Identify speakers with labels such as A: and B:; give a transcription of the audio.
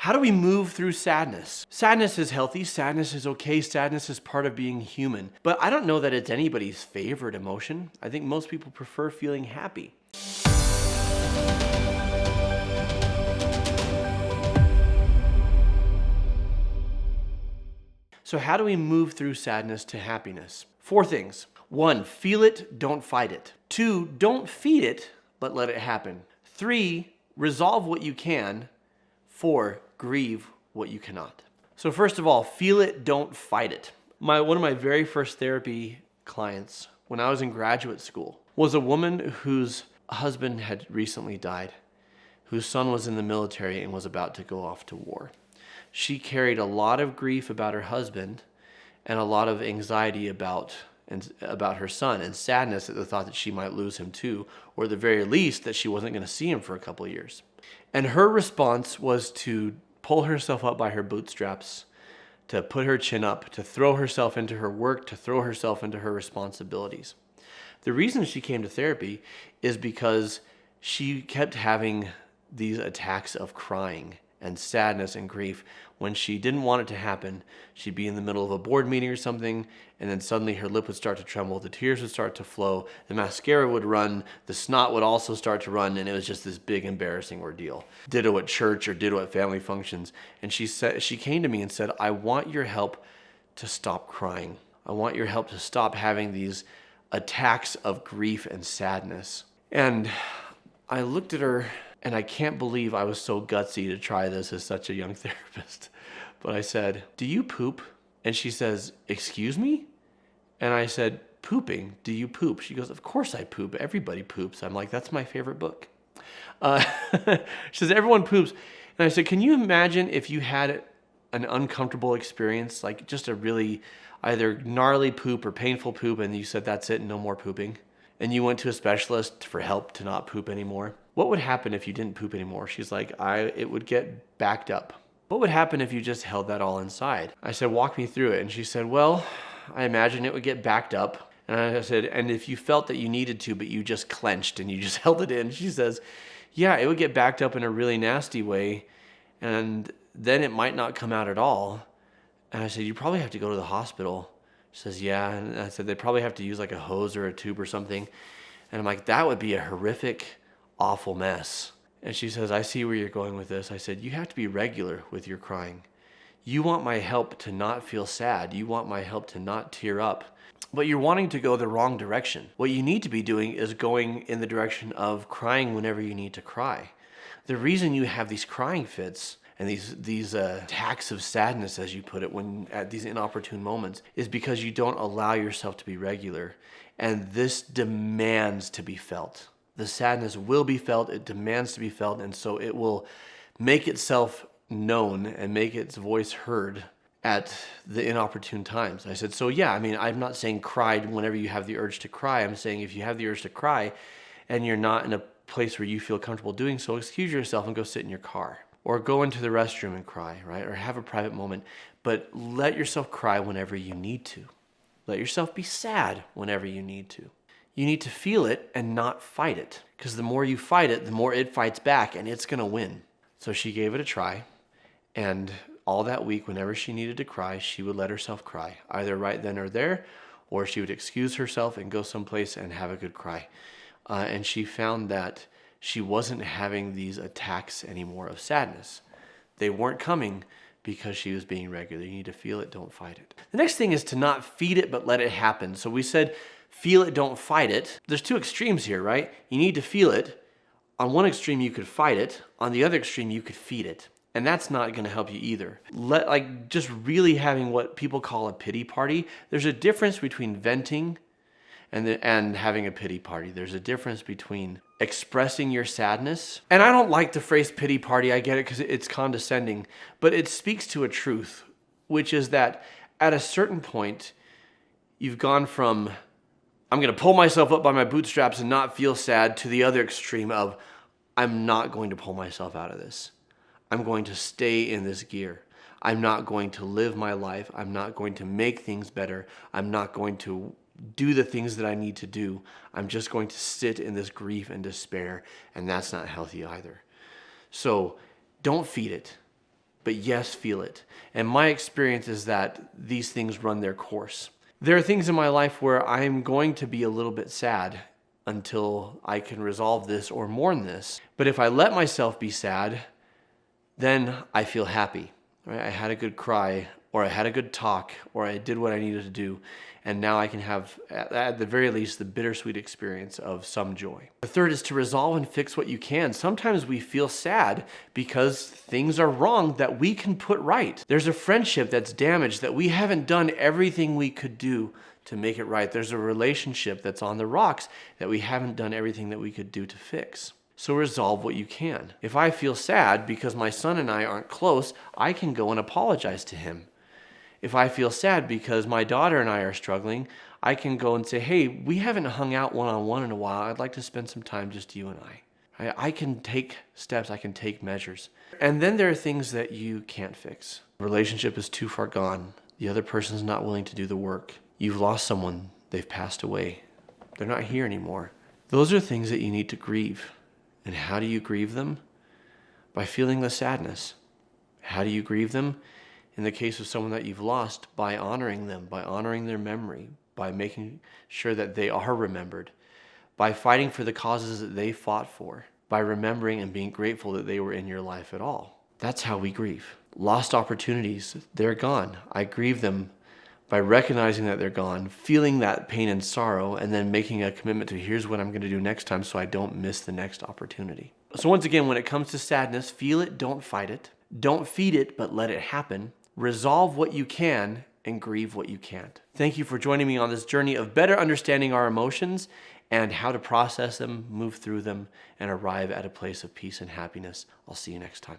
A: How do we move through sadness? Sadness is healthy, sadness is okay, sadness is part of being human. But I don't know that it's anybody's favorite emotion. I think most people prefer feeling happy. So how do we move through sadness to happiness? 4 things. 1, feel it, don't fight it. 2, don't feed it, but let it happen. 3, resolve what you can. 4, grieve what you cannot. So first of all, feel it, don't fight it. One of my very first therapy clients when I was in graduate school was a woman whose husband had recently died, whose son was in the military and was about to go off to war. She carried a lot of grief about her husband and a lot of anxiety about her son and sadness at the thought that she might lose him too, or at the very least that she wasn't going to see him for a couple of years. And her response was to pull herself up by her bootstraps, to put her chin up, to throw herself into her work, to throw herself into her responsibilities. The reason she came to therapy is because she kept having these attacks of crying and sadness and grief. When she didn't want it to happen, she'd be in the middle of a board meeting or something, and then suddenly her lip would start to tremble, the tears would start to flow, the mascara would run, the snot would also start to run, and it was just this big embarrassing ordeal. Ditto at church or ditto at family functions. And she came to me and said, I want your help to stop crying. I want your help to stop having these attacks of grief and sadness. And I looked at her, and I can't believe I was so gutsy to try this as such a young therapist. But I said, do you poop? And she says, excuse me? And I said, pooping, do you poop? She goes, of course I poop. Everybody poops. I'm like, that's my favorite book. She says, everyone poops. And I said, can you imagine if you had an uncomfortable experience, like just a really either gnarly poop or painful poop, and you said, that's it, no more pooping? And you went to a specialist for help to not poop anymore? What would happen if you didn't poop anymore? She's like, it would get backed up. What would happen if you just held that all inside? I said, walk me through it. And she said, well, I imagine it would get backed up. And I said, and if you felt that you needed to, but you just clenched and you just held it in, she says, yeah, it would get backed up in a really nasty way. And then it might not come out at all. And I said, you probably have to go to the hospital. She says, yeah. And I said, they'd probably have to use like a hose or a tube or something. And I'm like, that would be a horrific, awful mess. And she says, I see where you're going with this. I said, you have to be regular with your crying. You want my help to not feel sad. You want my help to not tear up. But you're wanting to go the wrong direction. What you need to be doing is going in the direction of crying whenever you need to cry. The reason you have these crying fits and these attacks of sadness, as you put it, when at these inopportune moments, is because you don't allow yourself to be regular. And this demands to be felt. The sadness will be felt, it demands to be felt, and so it will make itself known and make its voice heard at the inopportune times. I said, so yeah, I mean, I'm not saying cry whenever you have the urge to cry. I'm saying if you have the urge to cry and you're not in a place where you feel comfortable doing so, excuse yourself and go sit in your car. Or go into the restroom and cry, right? Or have a private moment. But let yourself cry whenever you need to. Let yourself be sad whenever you need to. You need to feel it and not fight it. Because the more you fight it, the more it fights back, and it's going to win. So she gave it a try. And all that week, whenever she needed to cry, she would let herself cry. Either right then or there, or she would excuse herself and go someplace and have a good cry. And she found that she wasn't having these attacks anymore of sadness. They weren't coming because she was being regular. You need to feel it, don't fight it. The next thing is to not feed it, but let it happen. So we said, feel it, don't fight it. There's 2 extremes here, right? You need to feel it. On one extreme, you could fight it. On the other extreme, you could feed it. And that's not going to help you either. Just really having what people call a pity party. There's a difference between venting and having a pity party. There's a difference between expressing your sadness. And I don't like the phrase pity party. I get it because it's condescending. But it speaks to a truth, which is that at a certain point, you've gone from, I'm going to pull myself up by my bootstraps and not feel sad, to the other extreme of, I'm not going to pull myself out of this. I'm going to stay in this gear. I'm not going to live my life. I'm not going to make things better. I'm not going to do the things that I need to do. I'm just going to sit in this grief and despair, and that's not healthy either. So don't feed it, but yes, feel it. And my experience is that these things run their course. There are things in my life where I'm going to be a little bit sad until I can resolve this or mourn this. But if I let myself be sad, then I feel happy. Right? I had a good cry, or I had a good talk, or I did what I needed to do. And now I can have, at the very least, the bittersweet experience of some joy. The third is to resolve and fix what you can. Sometimes we feel sad because things are wrong that we can put right. There's a friendship that's damaged that we haven't done everything we could do to make it right. There's a relationship that's on the rocks that we haven't done everything that we could do to fix. So resolve what you can. If I feel sad because my son and I aren't close, I can go and apologize to him. If I feel sad because my daughter and I are struggling, I can go and say, hey, we haven't hung out one-on-one in a while. I'd like to spend some time just you and I. I can take steps, I can take measures. And then there are things that you can't fix. The relationship is too far gone. The other person's not willing to do the work. You've lost someone, they've passed away. They're not here anymore. Those are things that you need to grieve. And how do you grieve them? By feeling the sadness. How do you grieve them? In the case of someone that you've lost, by honoring them, by honoring their memory, by making sure that they are remembered, by fighting for the causes that they fought for, by remembering and being grateful that they were in your life at all. That's how we grieve. Lost opportunities, they're gone. I grieve them by recognizing that they're gone, feeling that pain and sorrow, and then making a commitment to here's what I'm going to do next time so I don't miss the next opportunity. So once again, when it comes to sadness, feel it, don't fight it. Don't feed it, but let it happen. Resolve what you can and grieve what you can't. Thank you for joining me on this journey of better understanding our emotions and how to process them, move through them, and arrive at a place of peace and happiness. I'll see you next time.